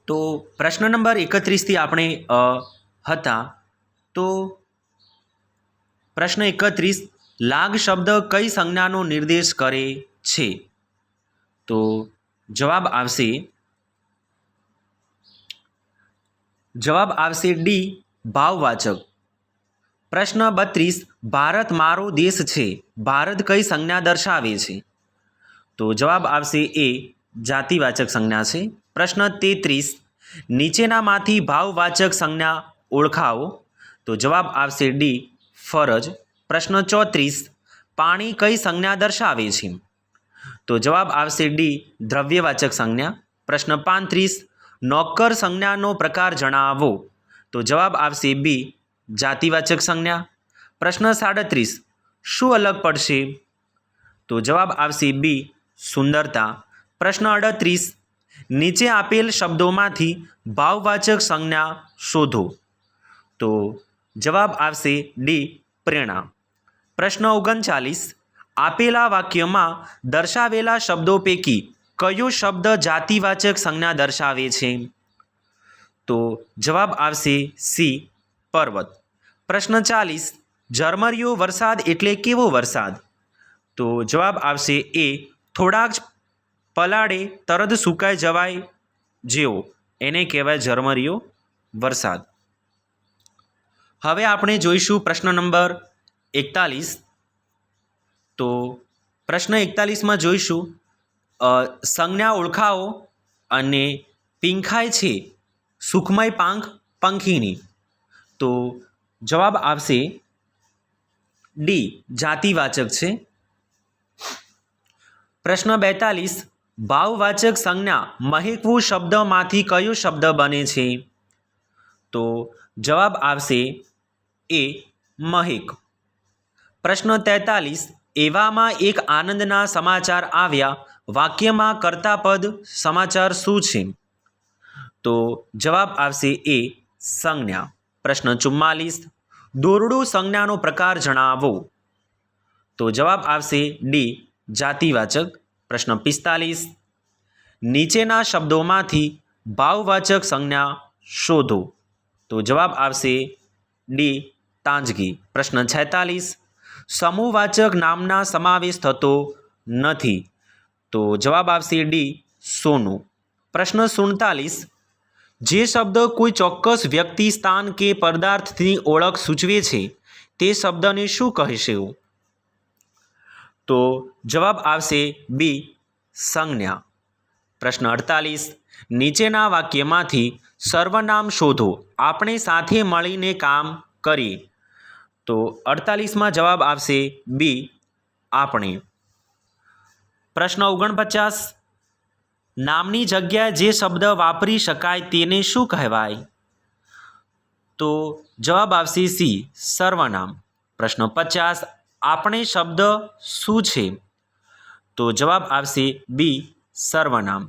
તો પ્રશ્ન નંબર 31 આપણે હતા. તો પ્રશ્ન 31, લાગ શબ્દ કઈ સંજ્ઞાનો નિર્દેશ કરે છે? તો જવાબ આવશે ડી, ભાવવાચક. પ્રશ્ન 32, ભારત મારો દેશ છે, ભારત કઈ સંજ્ઞા દર્શાવે છે? તો જવાબ આવશે એ, જાતિવાચક સંજ્ઞા છે. પ્રશ્ન 33, નીચેનામાંથી ભાવવાચક સંજ્ઞા ઓળખાવો. તો જવાબ આવશે ડી, ફરજ. પ્રશ્ન 34, પાણી કઈ સંજ્ઞા દર્શાવે છે? તો જવાબ આવશે ડી, દ્રવ્યવાચક સંજ્ઞા. પ્રશ્ન 35, નોકર સંજ્ઞાનો પ્રકાર જણાવો. તો જવાબ આવશે બી, જાતિવાચક સંજ્ઞા. પ્રશ્ન 37, શું અલગ પડશે? તો જવાબ આવશે બી, સુંદરતા. પ્રશ્ન 38, નીચે આપેલ શબ્દોમાંથી ભાવવાચક સંજ્ઞા શોધો. તો જવાબ આવશે ડી, પ્રેરણા. પ્રશ્ન 39, આપેલા વાક્યમાં દર્શાવેલા શબ્દો પૈકી કયો શબ્દ જાતિવાચક સંજ્ઞા દર્શાવે છે? તો જવાબ આવશે સી, પર્વત. પ્રશ્ન 40, ઝરમરિયો વરસાદ એટલે કેવો વરસાદ? તો જવાબ આવશે એ, થોડાક જ પલાળે તરત સુકાઈ જવાય જેવો, એને કહેવાય ઝરમરિયો વરસાદ. હવે આપણે જોઈશું પ્રશ્ન નંબર 41. તો પ્રશ્ન 41માં જોઈશું સંજ્ઞા ઓળખાવો અને પીંખાય છે સુખમય પાંખ પંખીની. તો જવાબ આવશે ડી, જાતિવાચક છે. પ્રશ્ન 42, ભાવવાચક સંજ્ઞા મહેકવું શબ્દમાંથી કયો શબ્દ બને છે? તો જવાબ આવશે એ, મહેક. પ્રશ્ન 43, એવામાં એક આનંદના સમાચાર આવ્યા, વાક્યમાં કર્તાપદ સમાચાર શું છે? તો જવાબ આવશે એ, સંજ્ઞા. પ્રશ્ન 44, દોરડું સંજ્ઞાનો પ્રકાર જણાવો. તો જવાબ આવશે ડી, જાતિવાચક. પ્રશ્ન 45, નીચેના શબ્દોમાંથી ભાવવાચક સંજ્ઞા શોધો. તો જવાબ આવશે ડી, તાજગી. પ્રશ્ન 46, સમૂહવાચક નામના સમાવેશ થતો નથી. તો જવાબ આવશે ડી, સોનું. પ્રશ્ન 47, જે શબ્દ કોઈ ચોક્કસ વ્યક્તિ, સ્થાન કે પદાર્થની ઓળખ સૂચવે છે તે શબ્દને શું કહેશે? તો જવાબ આવશે બી, સંજ્ઞા. પ્રશ્ન 48, નીચેના વાક્યમાંથી સર્વનામ શોધો, આપણે સાથે મળીને કામ કરીએ. તો 48માં જવાબ આવશે બી, આપણે. પ્રશ્ન 49, નામની જગ્યાએ જે શબ્દ વાપરી શકાય તેને શું કહેવાય? તો જવાબ આવશે સી, સર્વનામ. પ્રશ્ન 50, આપણે શબ્દ શું છે? તો જવાબ આવશે બી, સર્વનામ.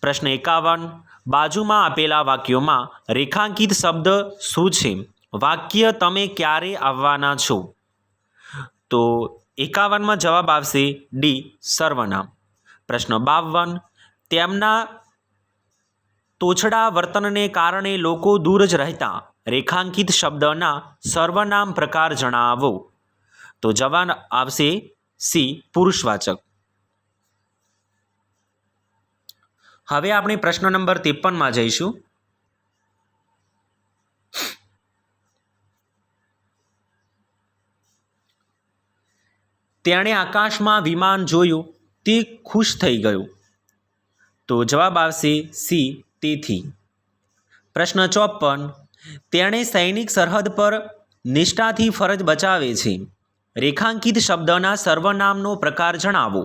પ્રશ્ન 51, બાજુમાં આપેલા વાક્યોમાં રેખાંકિત શબ્દ શું છે? વાક્ય તમે ક્યારે આવવાના છો? તો 51માં જવાબ આવશે ડી, સર્વનામ. પ્રશ્ન 52, તેમના તોછડા વર્તનને કારણે લોકો દૂર જ રહેતા, રેખાંકિત શબ્દના સર્વનામ પ્રકાર જણાવો. તો જવાબ આવશે સી, પુરુષવાચક. હવે આપણે પ્રશ્ન નંબર 53માં જઈશું. તેણે આકાશમાં વિમાન જોયું, તે ખુશ થઈ ગયું. તો જવાબ આવશે સી, તેથી. પ્રશ્ન 54, તેણે સૈનિક સરહદ પર નિષ્ઠાથી ફરજ બજાવે છે, રેખાંકિત શબ્દના સર્વનામનો પ્રકાર જણાવો.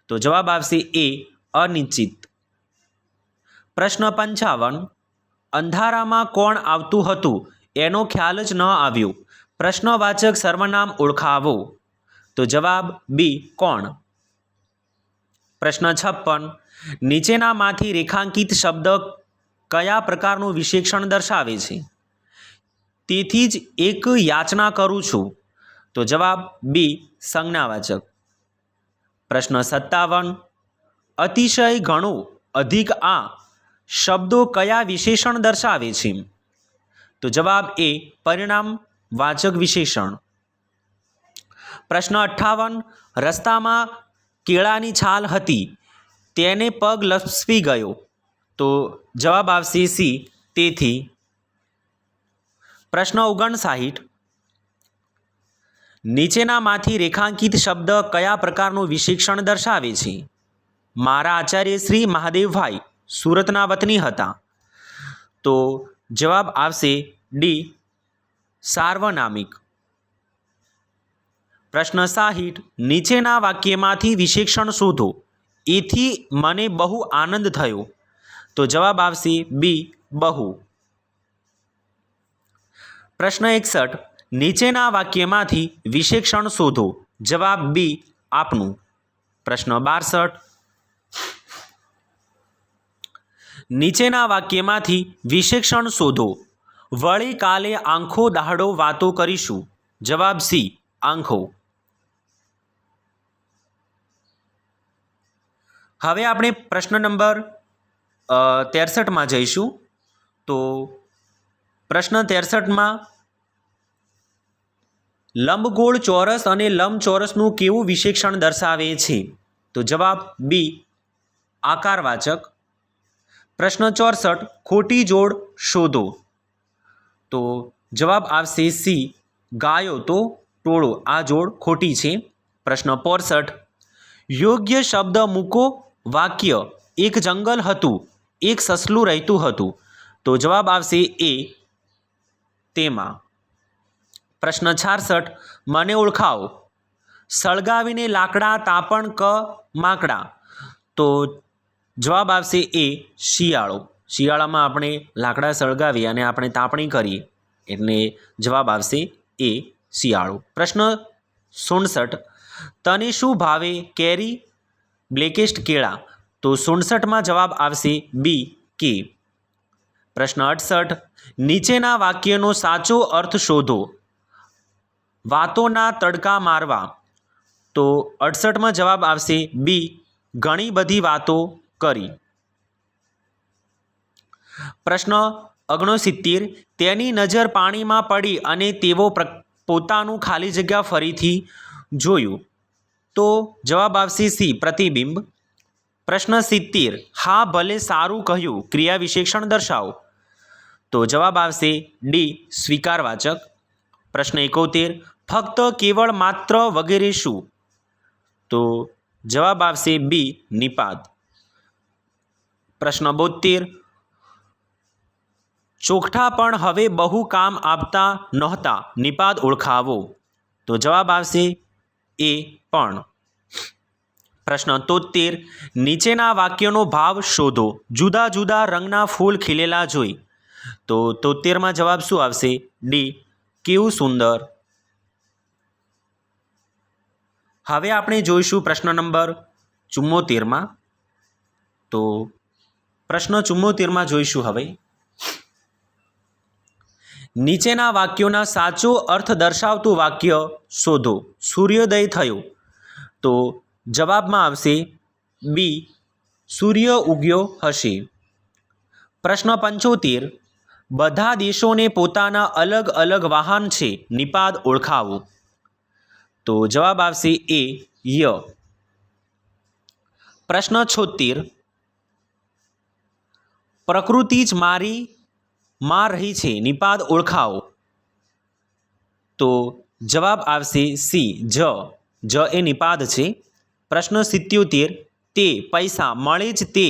તો જવાબ આવશે એ, અનિશ્ચિત. પ્રશ્ન 55, અંધારામાં કોણ આવતું હતું એનો ખ્યાલ જ ન આવ્યો, પ્રશ્નવાચક સર્વનામ ઓળખાવો. તો જવાબ બી, કોણ. પ્રશ્ન 56, નીચેનામાંથી રેખાંકિત શબ્દ કયા પ્રકારનું વિશેષણ દર્શાવે છે? તેથી જ એક યાચના કરું છું. તો જવાબ બી, સંજ્ઞાવાચક. પ્રશ્ન 57, અતિશય ઘણું અધિક આ શબ્દો કયા વિશેષણ દર્શાવે છે? તો જવાબ એ પરિણામવાચક વિશેષણ. પ્રશ્ન 58. રસ્તામાં કેળાની છાલ હતી, તેને પગ લપસી ગયો. તો જવાબ આવશે સી, તેથી. પ્રશ્ન 59. નીચેનામાંથી રેખાંકિત શબ્દ કયા પ્રકારનું વિશેષણ દર્શાવે છે? મારા આચાર્ય શ્રી મહાદેવભાઈ સુરતના વતની હતા. તો જવાબ આવશે ડી, સાર્વનામિક. પ્રશ્ન 60. નીચેના વાક્યમાંથી વિશેષણ શોધો. એથી મને બહુ આનંદ થયો. તો જવાબ આવશે બી, બહુ. પ્રશ્ન 61. નીચેના વાક્યમાંથી વિશેષણ શોધો. જવાબ બી, આપનું. પ્રશ્ન 62. નીચેના વાક્યમાંથી વિશેષણ શોધો. વળી કાલે આંખો દાહડો વાતો કરીશું. જવાબ સી, આંખો. હવે આપણે પ્રશ્ન નંબર 63માં જઈશું. તો પ્રશ્ન 63માં લંબગોળ ચોરસ અને લંબચોરસનું કેવું વિશેષણ દર્શાવે છે? તો જવાબ બી, આકારવાચક. પ્રશ્ન 64. ખોટી જોડ શોધો. તો જવાબ આવશે સી, ગાયો તો ટોળો. આ જોડ ખોટી છે. પ્રશ્ન 65. યોગ્ય શબ્દ મૂકો. વાક્ય: એક જંગલ હતું, એક સસલું રહેતું હતું. તો જવાબ આવશે એ, તેમાં. પ્રશ્ન 66. મને ઓળખાવો. સળગાવીને લાકડા તાપણ ક માકડા. તો જવાબ આવશે એ, શિયાળો. શિયાળામાં આપણે લાકડા સળગાવી અને આપણે તાપણી કરીએ એટલે જવાબ આવશે એ, શિયાળો. પ્રશ્ન 67. તને શું ભાવે? કેરી, બ્લેકેસ્ટ, કેળા. તો 67માં જવાબ આવશે બી, કે. પ્રશ્ન 68. નીચેના વાક્યનો સાચો અર્થ શોધો. વાતોના તડકા મારવા. તો 68માં જવાબ આવશે બી, ઘણી બધી વાતો કરી. પ્રશ્ન 69. તેની નજર પાણીમાં પડી અને તેઓ પોતાનું ખાલી જગ્યા ફરીથી જોયું. તો જવાબ આવશે સી, પ્રતિબિંબ. પ્રશ્ન 70. હા ભલે, સારું કહ્યું, ક્રિયા વિશેષણ દર્શાવો. તો જવાબ આવશે ડી, સ્વીકારવાચક. પ્રશ્ન 71. ફક્ત, કેવળ, માત્ર, વગેરે શું? તો જવાબ આવશે બી, નિપાત. પ્રશ્ન 72. ચોકઠા પણ હવે બહુ કામ આપતા નહોતા. નિપાત ઓળખાવો. તો જવાબ આવશે એ, પણ. પ્રશ્ન 73. નીચેના વાક્યનો ભાવ શોધો. જુદા જુદા રંગના ફૂલ ખીલેલા જોઈ. તો 73માં જવાબ શું આવશે? ડી, કેવું સુંદર. હવે આપણે જોઈશું પ્રશ્ન નંબર 74માં. તો પ્રશ્ન 74માં જોઈશું હવે. નીચેના વાક્યોના સાચો અર્થ દર્શાવતું વાક્ય શોધો. સૂર્યોદય થયો. તો જવાબમાં આવશે બી, સૂર્ય ઉગ્યો હશે. પ્રશ્ન 75. બધા દેશોને પોતાના અલગ અલગ વાહન છે. નિપાત ઓળખાવો. તો જવાબ આવશે એ, ય. પ્રશ્ન 76. પ્રકૃતિ જ મારી માં રહી છે. નિપાત ઓળખાવો. તો જવાબ આવશે સી, જ. જ એ નિપાત છે. પ્રશ્ન 77. તે પૈસા મળે જ તે.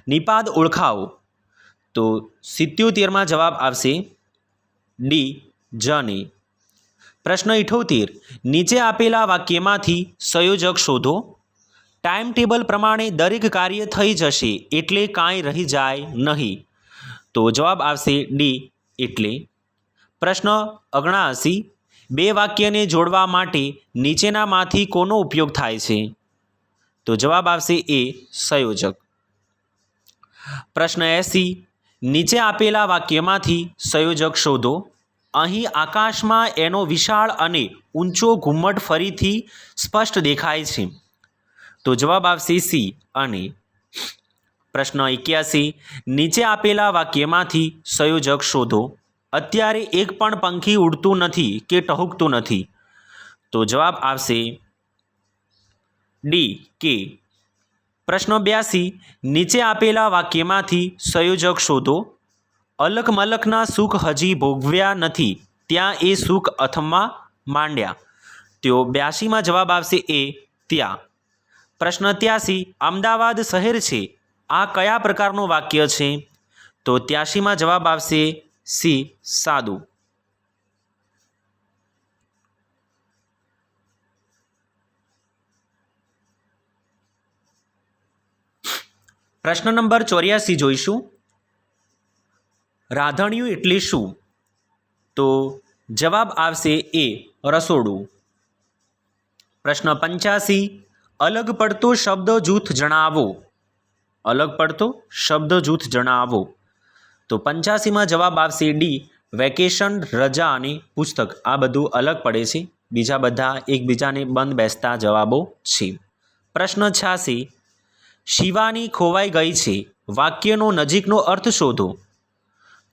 નિપાત ઓળખાવો. તો 77માં જવાબ આવશે ડી, જને. પ્રશ્ન 78. નીચે આપેલા વાક્યમાંથી સંયોજક શોધો. ટાઈમ ટેબલ પ્રમાણે દરેક કાર્ય થઈ જશે એટલે કાંઈ રહી જાય નહીં. તો જવાબ આવશે ડી, એટલે. પ્રશ્ન 79. બે વાક્યને જોડવા માટે નીચેનામાંથી કોનો ઉપયોગ થાય છે? તો જવાબ આવશે એ, સંયોજક. પ્રશ્ન 80. નીચે આપેલા વાક્યમાંથી સંયોજક શોધો. અહીં આકાશમાં એનો વિશાળ અને ઊંચો ઘુમ્મટ ફરીથી સ્પષ્ટ દેખાય છે. તો જવાબ આવશે સી, અને. પ્રશ્ન 81, નીચે આપેલા વાક્યમાંથી સંયોજક શોધો. અત્યારે એક પણ પંખી ઉડતું નથી કે ટહુકતું નથી. તો જવાબ આવશે ડી કે. પ્રશ્ન 82, નીચે આપેલા વાક્યમાંથી સંયોજક શોધો. અલક મલકના સુખ હજી ભોગવ્યા નથી, ત્યાં એ સુખ અથમવા માંડ્યા. તો 82માં જવાબ આવશે એ ત્યાં. પ્રશ્ન 83, અમદાવાદ શહેર છે, આ કયા પ્રકારનું વાક્ય છે? તો 83માં જવાબ આવશે સી સાદું. પ્રશ્ન નંબર 84 જોઈશું. રાંધણિયું એટલે શું? તો જવાબ આવશે એ રસોડું. પ્રશ્ન 85, અલગ પડતો શબ્દ જૂથ જણાવો. અલગ પડતો શબ્દ જૂથ જણાવો. તો 85માં જવાબ આવશે ડી વેકેશન, રજા અને પુસ્તક. આ બધું અલગ પડે છે, બીજા બધા એકબીજાને બંધ બેસતા જવાબો છે. પ્રશ્ન 86, શિવાની ખોવાઈ ગઈ છે, વાક્યનો નજીકનો અર્થ શોધો.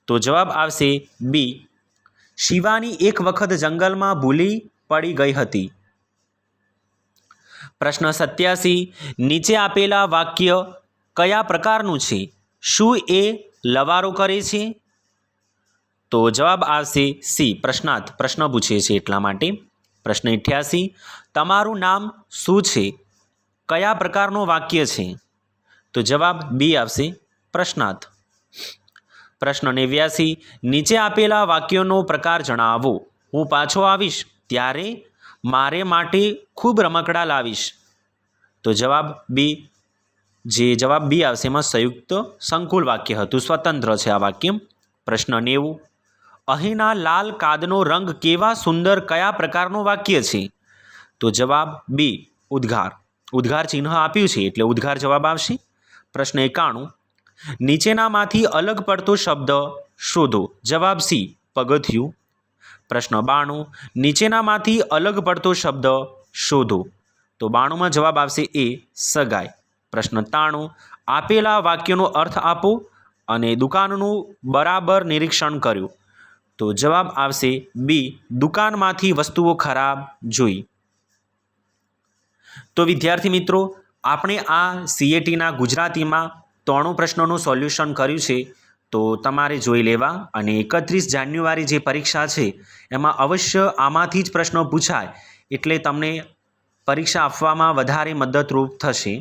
તો જવાબ આવશે બી શિવાની એક વખત જંગલમાં ભૂલી પડી ગઈ હતી. પ્રશ્ન 87, નીચે આપેલા વાક્ય કયા પ્રકારનું છે? શું એ લવારો કરે છે? તો જવાબ આવશે સી પ્રશ્નાર્થ, પ્રશ્ન પૂછે છે એટલા માટે. પ્રશ્ન 88, તમારું નામ શું છે, કયા પ્રકારનું વાક્ય છે? તો જવાબ બી આવશે પ્રશ્નાર્થ. પ્રશ્ન 89, નીચે આપેલા વાક્યોનો પ્રકાર જણાવો. હું પાછો આવીશ ત્યારે મારે માટે ખૂબ રમકડા લાવીશ. તો જવાબ બી, જે જવાબ બી આવશે એમાં સંયુક્ત સંકુલ વાક્ય હતું, સ્વતંત્ર છે આ વાક્ય. પ્રશ્ન 90, અહીંના લાલ કાદનો રંગ કેવા સુંદર, કયા પ્રકારનું વાક્ય છે? તો જવાબ બી ઉદ્ગાર. ઉદ્ગાર ચિહ્ન આપ્યું છે એટલે ઉદ્ગાર જવાબ આવશે. પ્રશ્ન 91, નીચેનામાંથી અલગ પડતો શબ્દ શોધો. જવાબ સી પગથિયું. પ્રશ્ન 92, નીચેનામાંથી અલગ પડતો શબ્દ શોધો. તો 92માં જવાબ આવશે એ સગાઈ. પ્રશ્ન 93, આપેલા વાક્યનો અર્થ આપો અને દુકાનનું બરાબર નિરીક્ષણ કર્યું. તો જવાબ આવશે બી દુકાનમાંથી વસ્તુઓ ખરાબ જોઈ. તો વિદ્યાર્થી મિત્રો, આપણે આ CATના ગુજરાતીમાં 93 પ્રશ્નોનું સોલ્યુશન કર્યું છે. તો તમારે જોઈ લેવા, અને 31 જાન્યુઆરી જે પરીક્ષા છે એમાં અવશ્ય આમાંથી જ પ્રશ્નો પૂછાય એટલે તમને પરીક્ષા આપવામાં વધારે મદદરૂપ થશે.